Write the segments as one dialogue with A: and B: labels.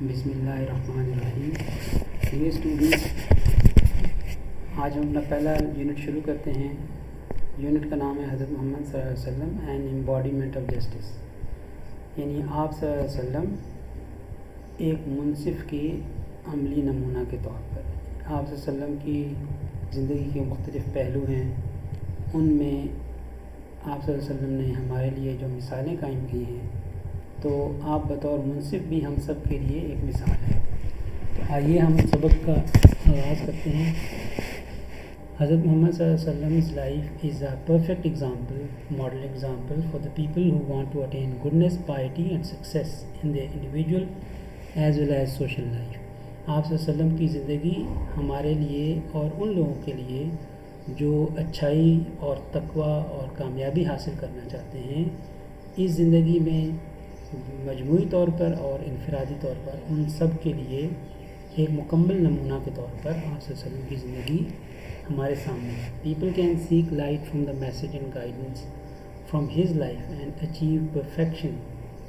A: بسم اللہ الرحمن الرحیم. یہ اسٹوڈنٹس، آج ہم اپنا پہلا یونٹ شروع کرتے ہیں. یونٹ کا نام ہے حضرت محمد صلی اللہ علیہ وسلم اینڈ امباڈیمنٹ آف جسٹس. یعنی آپ صلی اللہ علیہ وسلم ایک منصف کے عملی نمونہ کے طور پر. آپ صلی اللہ علیہ وسلم کی زندگی کے مختلف پہلو ہیں، ان میں آپ صلی اللہ علیہ وسلم نے ہمارے لیے جو مثالیں قائم کی ہیں، تو آپ بطور منصف بھی ہم سب کے لیے ایک مثال ہے. تو آئیے ہم سبق کا آغاز کرتے ہیں. حضرت محمد صلی اللہ علیہ وسلم's life is a perfect example, model example for the people who want to attain goodness, piety and success in their individual as well as social life. آپ صلی اللہ علیہ وسلم کی زندگی ہمارے لیے اور ان لوگوں کے لیے جو اچھائی اور تقوی اور کامیابی حاصل کرنا چاہتے ہیں، اس زندگی میں مجموعی طور پر اور انفرادی طور پر ان سب کے لیے ایک مکمل نمونہ کے طور پر آپ صلی اللہ علیہ وسلم کی زندگی ہمارے سامنے ہے. People can seek light from the message and guidance from his life and achieve perfection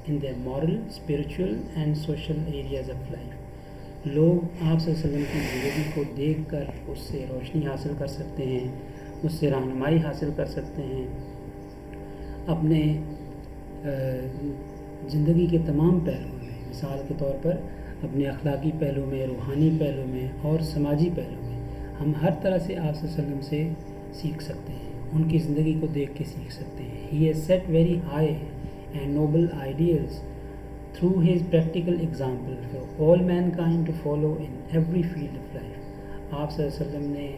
A: in their moral, spiritual and social areas of life. لوگ آپ صلی اللہ علیہ وسلم کی زندگی کو دیکھ کر اس سے روشنی حاصل کر سکتے ہیں، اس سے رہنمائی حاصل کر سکتے ہیں، اپنے زندگی کے تمام پہلوؤں میں، مثال کے طور پر اپنے اخلاقی پہلو میں، روحانی پہلو میں اور سماجی پہلو میں ہم ہر طرح سے آپ صلی اللہ علیہ وسلم سے سیکھ سکتے ہیں، ان کی زندگی کو دیکھ کے سیکھ سکتے ہیں. He has set very high and noble ideals through his practical example for all mankind to follow in every field of life. آپ صلی اللہ علیہ وسلم نے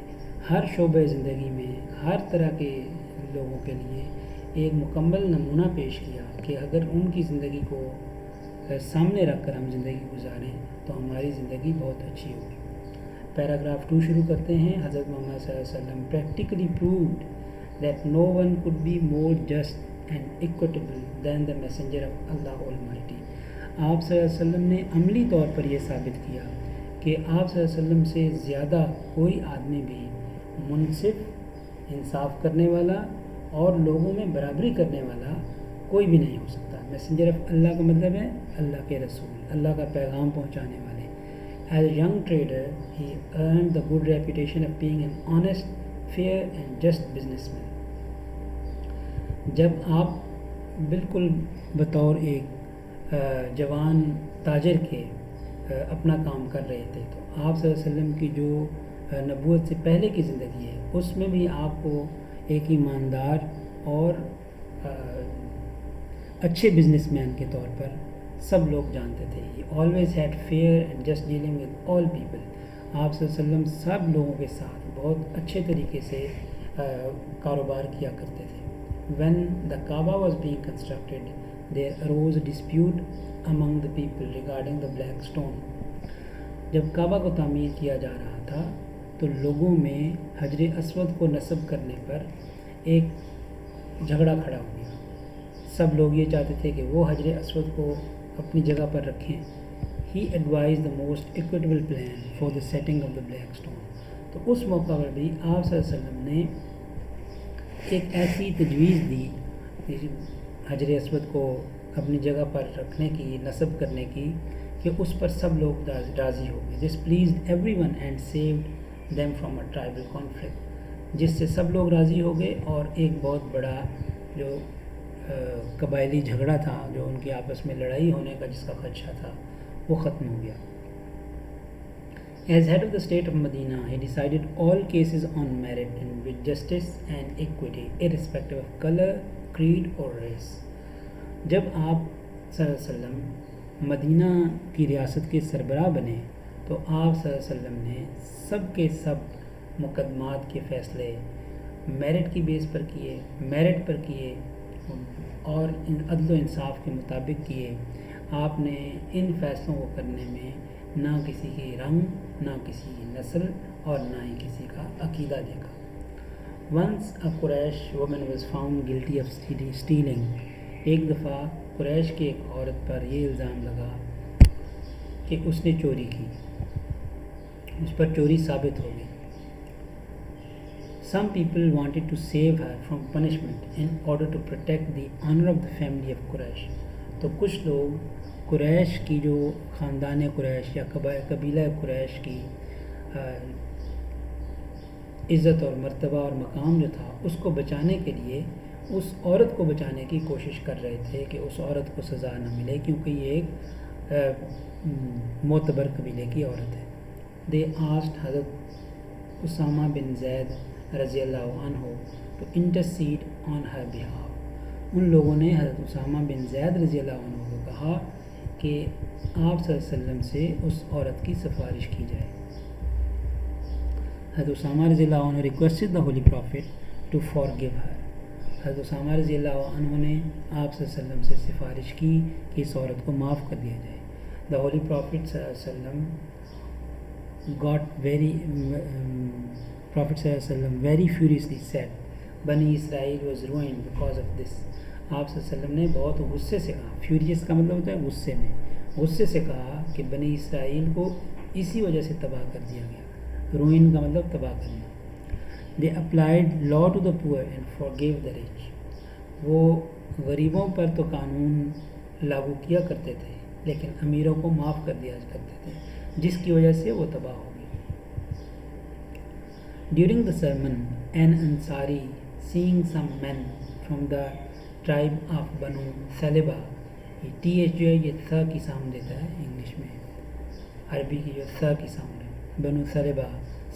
A: ہر شعبہ زندگی میں ہر طرح کے لوگوں کے لیے ایک مکمل نمونہ پیش کیا کہ اگر ان کی زندگی کو سامنے رکھ کر ہم زندگی گزاریں تو ہماری زندگی بہت اچھی ہوگی. پیراگراف 2 شروع کرتے ہیں. حضرت محمد صلی اللہ علیہ وسلم practically proved that no one could be more just and equitable than the messenger of Allah Almighty. آپ صلی اللہ علیہ وسلم نے عملی طور پر یہ ثابت کیا کہ آپ صلی اللہ علیہ وسلم سے زیادہ کوئی آدمی بھی منصف، انصاف کرنے والا اور لوگوں میں برابری کرنے والا کوئی بھی نہیں ہو سکتا. میسنجر آف اللہ کا مطلب ہے اللہ کے رسول، اللہ کا پیغام پہنچانے والے. As a young trader he earned the good reputation of being an honest, fair and just businessman. جب آپ بالکل بطور ایک جوان تاجر کے اپنا کام کر رہے تھے، تو آپ صلی اللہ علیہ وسلم کی جو نبوت سے پہلے کی زندگی ہے اس میں بھی آپ کو ایک ایماندار اور اچھے بزنس مین کے طور پر سب لوگ جانتے تھے. He always had fair and just dealing with all people. آپ صلی اللہ علیہ وسلم سب لوگوں کے ساتھ بہت اچھے طریقے سے کاروبار کیا کرتے تھے. When the Kaaba was being constructed, there arose a dispute among the people regarding the black stone. جب کعبہ کو تعمیر کیا جا رہا تھا تو لوگوں میں حجر اسود کو نصب کرنے پر ایک جھگڑا کھڑا ہو گیا. سب لوگ یہ چاہتے تھے کہ وہ حجر اسود کو اپنی جگہ پر رکھیں. He advised the most equitable plan for the setting of the black stone. تو اس موقع پر بھی آپ صلی اللہ علیہ وسلم نے ایک ایسی تجویز دی حجر اسود کو اپنی جگہ پر رکھنے کی، نصب کرنے کی، کہ اس پر سب لوگ راضی ہو گئے. This pleased everyone and saved them from a tribal conflict. جس سے سب لوگ راضی ہو گئے اور ایک بہت بڑا جو قبائلی جھگڑا تھا، جو ان کی آپس میں لڑائی ہونے کا جس کا خدشہ تھا، وہ ختم ہو گیا. As head of the state of Medina, he decided all cases on merit and with justice and equity, irrespective of color, creed or race. جب آپ صلی اللہ علیہ وسلم مدینہ کی ریاست کے سربراہ بنے تو آپ صلی اللہ علیہ وسلم نے سب کے سب مقدمات کے فیصلے میرٹ کی بیس پر کیے، میرٹ پر کیے اور عدل و انصاف کے مطابق کیے. آپ نے ان فیصلوں کو کرنے میں نہ کسی کی رنگ، نہ کسی کی نسل اور نہ ہی کسی کا عقیدہ دیکھا. Once a Quraysh woman was found guilty of stealing. ایک دفعہ قریش کی ایک عورت پر یہ الزام لگا کہ اس نے چوری کی، اس پر چوری ثابت ہو گئی. Some people wanted to save her from punishment in order to protect the honor of the family of Quraysh. تو کچھ لوگ قریش کی جو خاندان قریش یا قبیلہ قریش کی عزت اور مرتبہ اور مقام جو تھا اس کو بچانے کے لیے اس عورت کو بچانے کی کوشش کر رہے تھے کہ اس عورت کو سزا نہ ملے، کیونکہ یہ ایک معتبر قبیلے کی عورت ہے۔ دے آسکڈ حضرت اسامہ بن زید رضی اللہ عنہ to intercede on Hare behalf. ان لوگوں نے حضرت اسامہ بن زید رضی اللہ عنہ کو کہا کہ آپ صلی اللہ علیہ وسلم سے اس عورت کی سفارش کی جائے۔ حضرت اسامہ رضی اللہ عنہ requested the holy prophet to forgive her. حضرت اسامہ رضی اللہ عنہ نے آپ صلی اللہ علیہ وسلم سے سفارش کی کہ اس عورت کو معاف کر دیا جائے۔ دا ہولی پروفٹ صلی اللہ علیہ وسلم Prophet صلی اللہ علیہ وسلم very furiously said, بنی اسرائیل was ruined because of this۔ آپ صلی اللہ علیہ وسلم نے بہت غصے سے کہا، فیوریس کا مطلب ہوتا ہے غصے سے کہا کہ بنی اسرائیل کو اسی وجہ سے تباہ کر دیا گیا۔ روئن کا مطلب تباہ کرنا۔ They applied law to the poor and forgave the rich۔ وہ غریبوں پر تو قانون لاگو کیا کرتے تھے لیکن امیروں کو معاف کر دیا کرتے تھے، جس کی وجہ سے وہ تباہ ہو گئے۔ During the sermon, an Ansari, seeing some men from the tribe of Banu Salaba، یہ TH جو ہے یہ ث کی ساؤنڈ دیتا ہے انگلش میں، عربی کی جو ث کی ساؤنڈ ہے، بنو سلبہ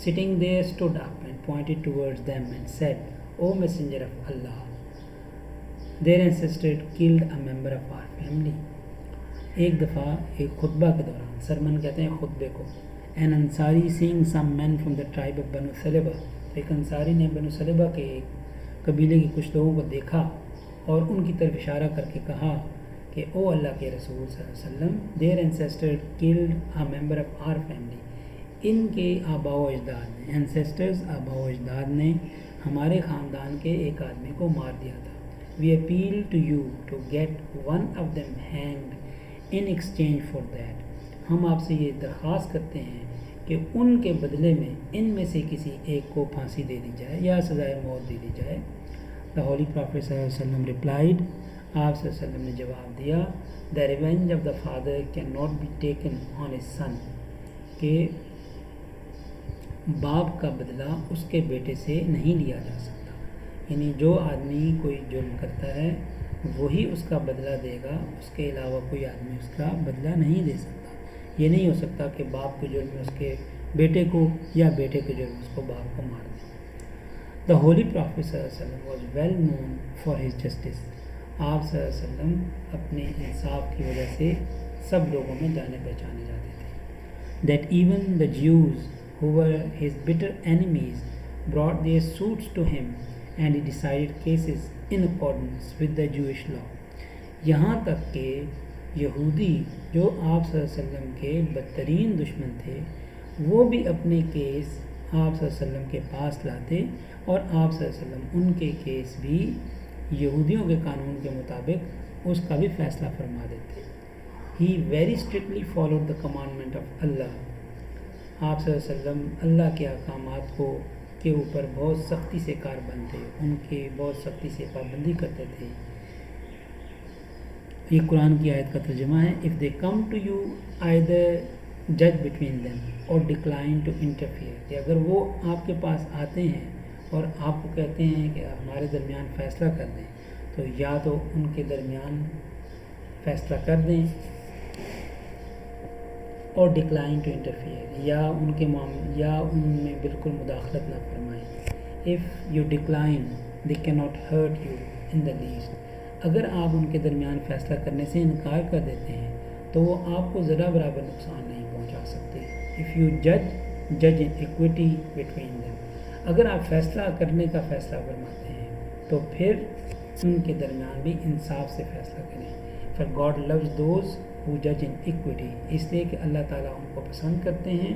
A: sitting there stood up and pointed towards them and said, O messenger of Allah, their ancestor killed a member of our family۔ ایک دفعہ ایک خطبہ کے دوران، سرمن کہتے ہیں خطبے کو، an Ansari seeing some men from the tribe of Banu Salaba، ایک انصاری نے بنو سلبہ کے ایک قبیلے کے کچھ لوگوں کو دیکھا اور ان کی طرف اشارہ کر کے کہا کہ او اللہ کے رسول صلی اللہ علیہ وسلم، their ancestor killed a member of our family، ان کے آباء و اجداد نے، ancestors آباء و اجداد نے ہمارے خاندان کے ایک آدمی کو مار دیا تھا۔ we appeal to you to get one of them hanged in exchange for that۔ ہم آپ سے یہ درخواست کرتے ہیں کہ ان کے بدلے میں ان میں سے کسی ایک کو پھانسی دے دی جائے یا سزائے موت دے دی جائے۔ The Holy Prophet صلی اللہ علیہ وسلم replied، آپ صلی اللہ علیہ وسلم نے جواب دیا، The revenge of the father cannot be taken on his son، کہ باپ کا بدلہ اس کے بیٹے سے نہیں لیا جا سکتا، یعنی جو آدمی کوئی جرم کرتا ہے وہی اس کا بدلہ دے گا، اس کے علاوہ کوئی آدمی اس کا بدلہ نہیں دے سکتا۔ یہ نہیں ہو سکتا کہ باپ کے جرم میں اس کے بیٹے کو یا بیٹے کے جرم میں اس کو باپ کو مار دیں۔ The Holy Prophet صلی اللہ علیہ وسلم was well known for his justice۔ آپ صلی اللہ علیہ وسلم اپنے انصاف کی وجہ سے سب لوگوں میں جانے پہچانے جاتے تھے۔ That even the Jews who were his bitter enemies brought their suits to him and he decided cases in accordance with the Jewish law۔ یہاں تک کہ یہودی جو آپ صلی اللہ علیہ وسلم کے بدترین دشمن تھے وہ بھی اپنے کیس آپ صلی اللہ علیہ وسلم کے پاس لاتے اور آپ صلی اللہ علیہ وسلم ان کے کیس بھی یہودیوں کے قانون کے مطابق اس کا بھی فیصلہ فرما دیتے۔ He very strictly followed the commandment of Allah۔ آپ صلی اللہ علیہ وسلم اللہ کے احکامات کے اوپر بہت سختی سے کاربند تھے، ان کے بہت سختی سے پابندی کرتے تھے۔ یہ قرآن کی آیت کا ترجمہ ہے، If they come to you either judge between them or decline to interfere، کہ اگر وہ آپ کے پاس آتے ہیں اور آپ کو کہتے ہیں کہ ہمارے درمیان فیصلہ کر دیں تو یا تو ان کے درمیان فیصلہ کر دیں اور ڈکلائن ٹو انٹرفیئر، یا ان کے یا ان میں بالکل مداخلت نہ فرمائیں۔ If you decline they cannot hurt you in the least۔ اگر آپ ان کے درمیان فیصلہ کرنے سے انکار کر دیتے ہیں تو وہ آپ کو ذرا برابر نقصان نہیں پہنچا سکتے۔ If you judge in equity between them، اگر آپ فیصلہ کرنے کا فیصلہ فرماتے ہیں تو پھر ان کے درمیان بھی انصاف سے فیصلہ کریں۔ For God loves those who judge in equity، اس لیے کہ اللہ تعالیٰ ان کو پسند کرتے ہیں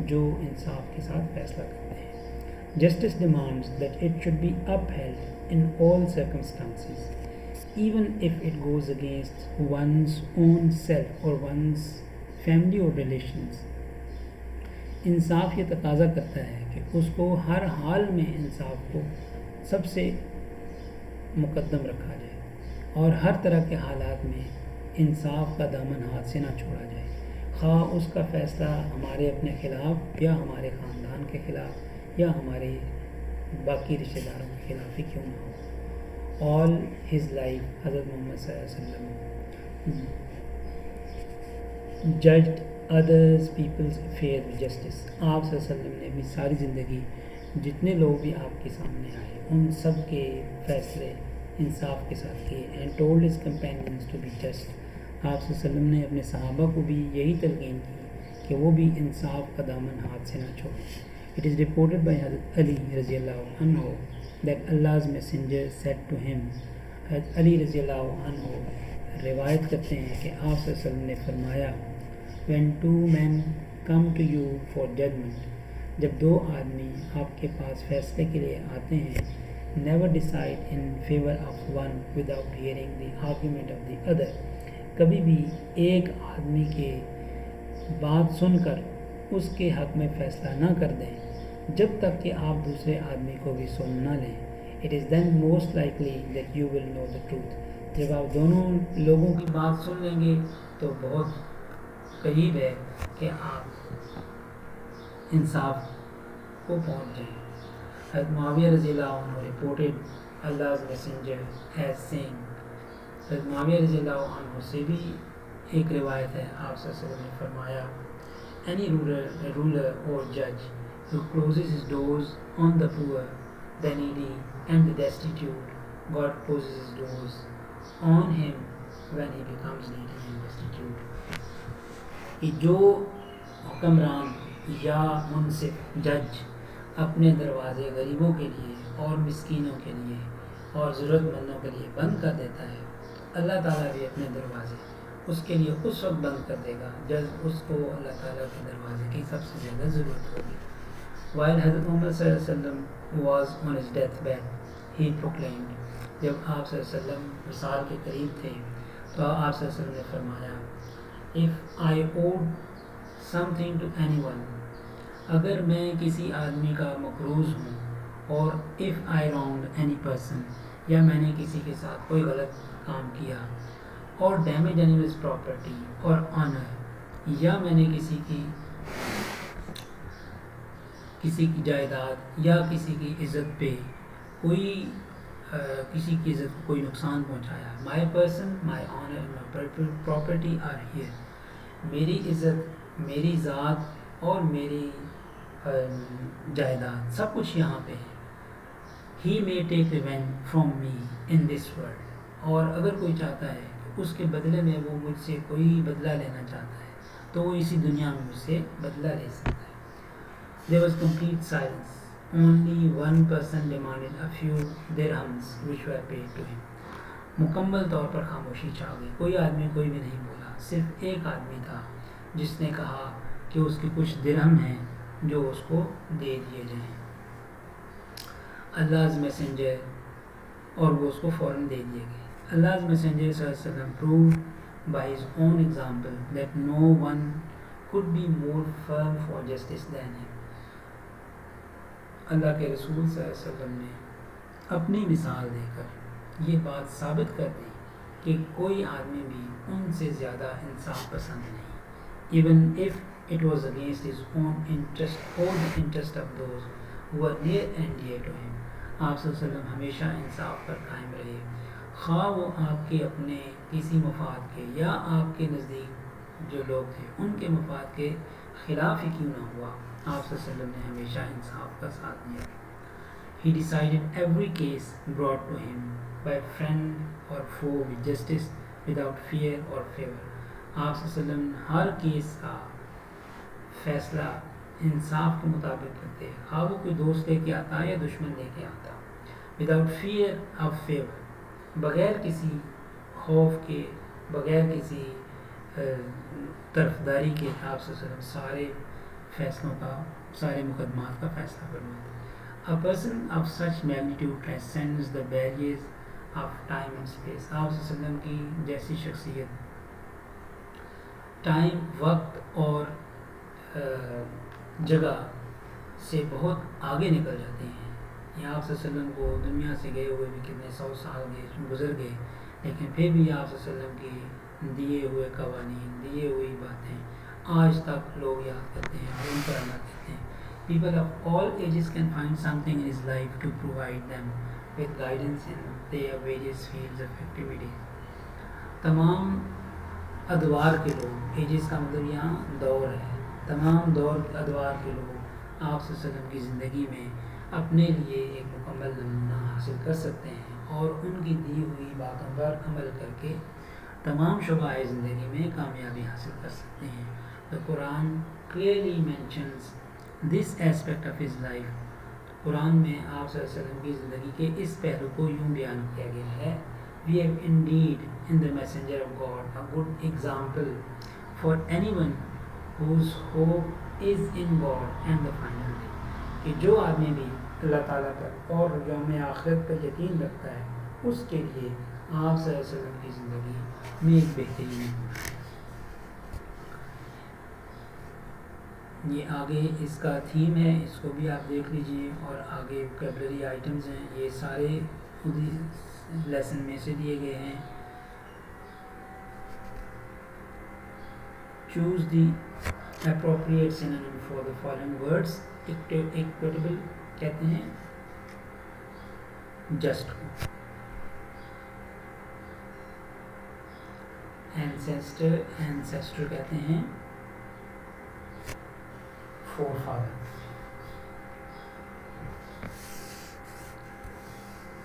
A: جو انصاف کے ساتھ فیصلہ کرتے ہیں۔ Justice demands that it should be upheld in all circumstances، even if it goes against one's own self or one's family or relations۔ انصاف یہ تقاضا کرتا ہے کہ اس کو ہر حال میں انصاف کو سب سے مقدم رکھا جائے اور ہر طرح کے حالات میں انصاف کا دامن ہاتھ سے نہ چھوڑا جائے، خواہ اس کا فیصلہ ہمارے اپنے خلاف یا ہمارے خاندان کے خلاف یا ہمارے باقی رشتہ داروں کے خلاف ہی کیوں نہ ہو۔ آل ہز لائف حضرت محمد صلی اللہ علیہ وسلم judged others peoples affair with justice. آپ صلی اللہ علیہ وسلم نے بھی ساری زندگی جتنے لوگ بھی آپ کے سامنے آئے ان سب کے فیصلے انصاف کے ساتھ کیے، and told his companions to be just. آپ صلی اللہ علیہ وسلم نے اپنے صحابہ کو بھی یہی تلقین کی کہ وہ بھی انصاف کا دامن ہاتھ سے نہ چھوڑیں۔ It is reported by Hazrat Ali رضی اللہ عنہ that Allah's messenger said to him، حضرت علی رضی اللہ عنہ روایت کرتے ہیں کہ آپ صلی اللہ علیہ وسلم نے فرمایا، when two men come to you for judgment، جب دو آدمی آپ کے پاس فیصلے کے لیے آتے ہیں، never decide in favor of one without hearing the argument of the other، کبھی بھی ایک آدمی کے بات سن کر اس کے حق میں فیصلہ نہ کر دیں جب تک کہ آپ دوسرے آدمی کو بھی سن نہ لیں۔ It is then most likely that you will know the truth، جب آپ دونوں لوگوں کی بات سن لیں گے تو بہت قریب ہے کہ آپ انصاف کو پہنچ جائیں۔ حضرت معاویہ رضی اللہ عنہ reported Allah's messenger as saying، حضرت معاویہ رضی اللہ عنہ سے بھی ایک روایت ہے، آپ صلی اللہ علیہ وسلم نے فرمایا، any ruler or judge who closes his doors on the poor, the needy and the destitute، God closes his doors on him when he becomes needy and destitute۔ کہ جو حکمران یا منصف جج اپنے دروازے غریبوں کے لیے اور مسکینوں کے لیے اور ضرورت مندوں کے لیے بند کر دیتا ہے، اللہ تعالیٰ بھی اپنے دروازے اس کے لیے اس وقت بند کر دے گا جب اس کو اللہ تعالیٰ کے دروازے کی سب سے زیادہ ضرورت ہوگی۔ While حضرت محمد صلی اللہ علیہ وسلم was on his death bed، he proclaimed، جب آپ صلی اللہ علیہ وسلم وصال کے قریب تھے تو آپ صلی اللہ علیہ وسلم نے فرمایا، if I owed something to anyone، اگر میں کسی آدمی کا مقروض ہوں، اور if I wronged any person، یا میں نے کسی کے ساتھ کوئی غلط کام کیا، اور ڈیمیج اینیملز پراپرٹی اور آنر، یا میں نے کسی کی جائیداد یا کسی کی عزت پہ کسی کی عزت کو کوئی نقصان پہنچایا، my person my honour my property are here, میری عزت، میری ذات اور میری جائیداد سب کچھ یہاں پہ ہے۔ ہی may take revenge from me in this world، اور اگر کوئی چاہتا ہے کہ اس کے بدلے میں وہ مجھ سے کوئی بدلہ لینا چاہتا ہے تو وہ اسی دنیا میں مجھ سے بدلہ لے سکتا ہے۔ There was complete silence، only one person demanded a few dirhams which were paid to him۔ مکمل طور پر خاموشی چھا گئی، کوئی آدمی کوئی بھی نہیں بولا، صرف ایک آدمی تھا جس نے کہا کہ اس کے کچھ درہم ہیں جو اس کو دے دیے جائیں۔ Allah's messenger، اور وہ اس کو فوراً دے دیے گئے۔ Allah's messenger صلی اللہ علیہ وسلم proved by his own example that no one could be more firm for justice than him۔ اللہ کے رسول صلی اللہ علیہ وسلم نے اپنی مثال دے کر یہ بات ثابت کر دی کہ کوئی آدمی بھی ان سے زیادہ انصاف پسند نہیں، even if it was against his own interest or the interest of those who were near and dear to him۔ آپ صلی اللہ علیہ وسلم ہمیشہ انصاف پر قائم رہے، خواہ وہ آپ کے اپنے کسی مفاد کے یا آپ کے نزدیک جو لوگ تھے ان کے مفاد کے خلاف ہی کیوں نہ ہوا، آپ صلی اللہ علیہ وسلم نے ہمیشہ انصاف کا ساتھ دیا۔ He decided every case brought to him by friend or foe with justice without fear or favor۔ آپ صلی اللہ علیہ وسلم ہر کیس کا فیصلہ انصاف کے مطابق کرتے، خواہ وہ کوئی دوست لے کے آتا یا دشمن لے کے آتا، وداؤٹ فیئر آف فیور، بغیر کسی خوف کے، بغیر کسی طرفداری کے، آپ صلی اللہ علیہ وسلم سارے فیصلوں کا، سارے مقدمات کا فیصلہ فرماتے۔ A person of such magnitude transcends the barriers of time and space۔ آپ صلی اللہ علیہ وسلم کی جیسی شخصیت ٹائم، وقت اور جگہ سے بہت آگے نکل جاتے ہیں۔ یہ آپ صلی اللہ علیہ وسلم کو دنیا سے گئے ہوئے بھی کتنے 100 سال گزر گئے، لیکن پھر بھی آپ صلی اللہ علیہ وسلم کی دیے ہوئے قوانین, دیے ہوئی باتیں آج تک لوگ یاد کرتے ہیں اور ان پر عمل کرتے ہیں. People of all ages can find something in his life to provide them with guidance in their various fields of activity. تمام ادوار کے لوگ, ایجز کا مطلب یہاں دور ہے, تمام دور ادوار کے لوگ آپ صلی اللہ علیہ وسلم کی زندگی میں اپنے لیے ایک مکمل نمونہ حاصل کر سکتے ہیں اور ان کی دی ہوئی باتوں پر عمل کر کے تمام شعبۂ زندگی میں کامیابی حاصل کر سکتے ہیں. The Quran clearly mentions this aspect of his life. قرآن میں آپ صلی اللہ علیہ وسلم کی زندگی کے اس پہلو کو یوں بیان کیا گیا ہے. We have indeed in the messenger of God a good example for anyone whose hope is in God and the final day. کہ جو آدمی بھی اللہ تعالیٰ پر اور یوم آخرت پر یقین رکھتا ہے اس کے لیے آپ صلی اللہ علیہ وسلم کی زندگی میں ایک بہترین ہے. یہ آگے اس کا تھیم ہے, اس کو بھی آپ دیکھ لیجئے, اور آگے ووکیبلری آئٹمز ہیں, یہ سارے خود ہی لیسن میں سے دیے گئے ہیں. Choose the appropriate synonym for the following words. equitable کہتے ہیں just کو, ancestor کہتے ہیں forefather,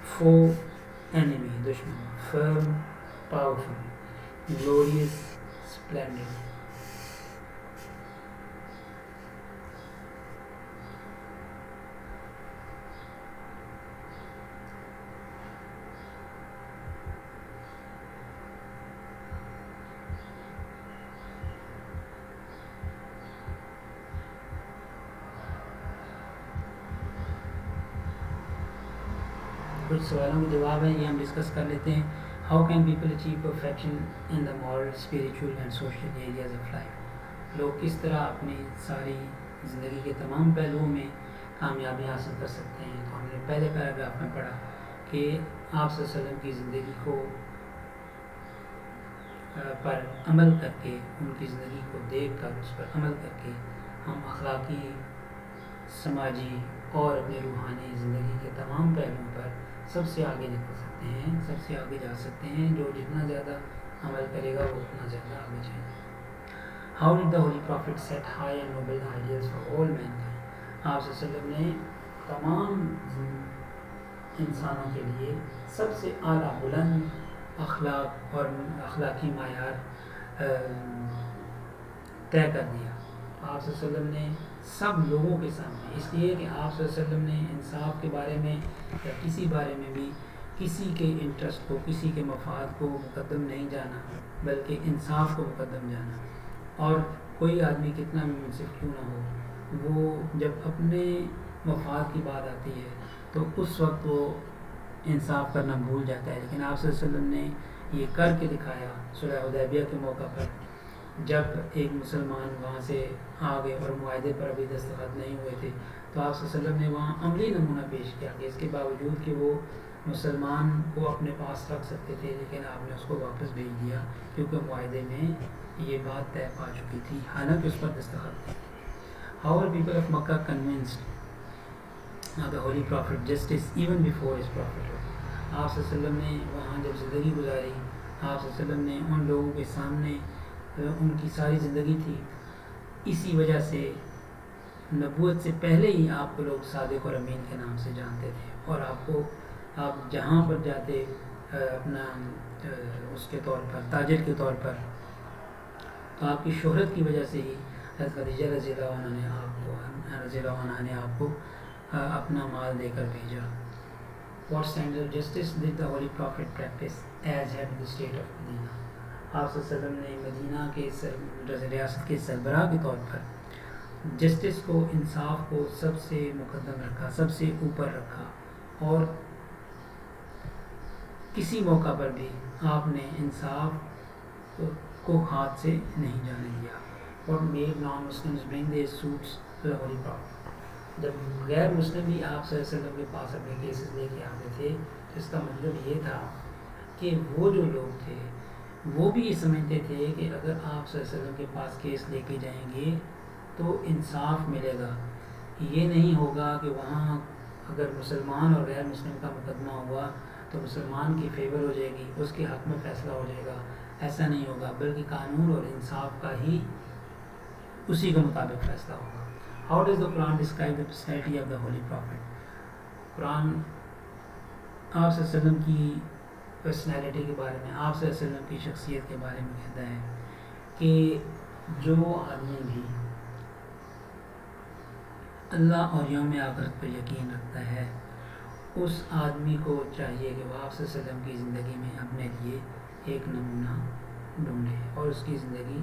A: foe enemy دشمن, firm powerful, glorious splendid. کچھ سوالوں کے جواب ہیں, یہ ہم ڈسکس کر لیتے ہیں. How can people achieve perfection in the moral, spiritual and social areas of life. لوگ کس طرح اپنی ساری زندگی کے تمام پہلوؤں میں کامیابی حاصل کر سکتے ہیں. تو ہم نے پہلے پیراگراف میں پڑھا کہ آپ صلی اللہ علیہ وسلم کی زندگی کو پر عمل کر کے, ان کی زندگی کو دیکھ کر اس پر عمل کر کے ہم اخلاقی, سماجی اور اپنے روحانی زندگی کے تمام پہلوؤں پر سب سے آگے نکل سکتے ہیں, سب سے آگے جا سکتے ہیں. جو جتنا زیادہ عمل کرے گا وہ اتنا زیادہ آگے جائے گا. How did the Holy Prophet set high and noble ideals for all mankind. آپ صلی اللہ علیہ وسلم نے تمام انسانوں کے لیے سب سے اعلیٰ بلند اخلاق اور اخلاقی معیار طے کر دیا. آپ صلی اللہ علیہ وسلم نے سب لوگوں کے سامنے, اس لیے کہ آپ صلی اللہ علیہ وسلم نے انصاف کے بارے میں یا کسی بارے میں بھی کسی کے انٹرسٹ کو, کسی کے مفاد کو مقدم نہیں جانا, بلکہ انصاف کو مقدم جانا. اور کوئی آدمی کتنا بھی منصف کیوں نہ ہو, وہ جب اپنے مفاد کی بات آتی ہے تو اس وقت وہ انصاف کرنا بھول جاتا ہے. لیکن آپ صلی اللہ علیہ وسلم نے یہ کر کے دکھایا. صلح حدیبیہ کے موقع پر جب ایک مسلمان وہاں سے آ گئے اور معاہدے پر ابھی دستخط نہیں ہوئے تھے, تو آپ صلی اللہ علیہ وسلم نے وہاں عملی نمونہ پیش کیا کہ اس کے باوجود کہ وہ مسلمان کو اپنے پاس رکھ سکتے تھے, لیکن آپ نے اس کو واپس بھیج دیا کیونکہ معاہدے میں یہ بات طے پا چکی تھی, حالانکہ اس پر دستخط تھے. However, people of Makkah convinced the Holy Prophet justice even before his prophethood. آپ صلی اللہ علیہ وسلم نے وہاں جب زندگی گزاری, آپ صلی اللہ علیہ وسلم نے ان لوگوں کے سامنے, ان کی ساری زندگی تھی, اسی وجہ سے نبوت سے پہلے ہی آپ کو لوگ صادق اور امین کے نام سے جانتے تھے, اور آپ جہاں پر جاتے اپنا اس کے طور پر, تاجر کے طور پر, تو آپ کی شہرت کی وجہ سے ہی حضرت خدیجہ رضی اللہ عنہ نے آپ کو اپنا مال دے کر بھیجا. What standard of justice did the Holy Prophet practice as head of the state of Medina. آپ صلی اللہ علیہ وسلم نے مدینہ کے ریاست کے سربراہ کے طور پر جسٹس کو, انصاف کو سب سے مقدم رکھا, سب سے اوپر رکھا, اور کسی موقع پر بھی آپ نے انصاف کو ہاتھ سے نہیں جانے دیا. What made non-Muslims bring their suits to the Holy Prophet. جب غیر مسلم بھی آپ صلی اللہ علیہ وسلم کے پاس اپنے کیسز لے کے آتے تھے, تو اس کا مطلب یہ تھا کہ وہ جو لوگ تھے وہ بھی یہ سمجھتے تھے کہ اگر آپ صلی اللہ علیہ وسلم کے پاس کیس لے کے جائیں گے تو انصاف ملے گا، یہ نہیں ہوگا کہ وہاں اگر مسلمان اور غیر مسلم کا مقدمہ ہوا تو مسلمان کی فیور ہو جائے گی، اس کے حق میں فیصلہ ہو جائے گا. ایسا نہیں ہوگا، بلکہ قانون اور انصاف کا ہی اسی کے مطابق فیصلہ ہوگا. How does the Quran describe the personality of the holy prophet? قرآن آپ صلی اللہ علیہ وسلم کی پرسنالٹی کے بارے میں، آپ صلی اللہ علیہ وسلم کی شخصیت کے بارے میں کہتا ہے کہ جو آدمی بھی اللہ اور یوم آخرت پر یقین رکھتا ہے اس آدمی کو چاہیے کہ وہ آپ صلی اللہ علیہ وسلم کی زندگی میں اپنے لیے ایک نمونہ ڈھونڈے اور اس کی زندگی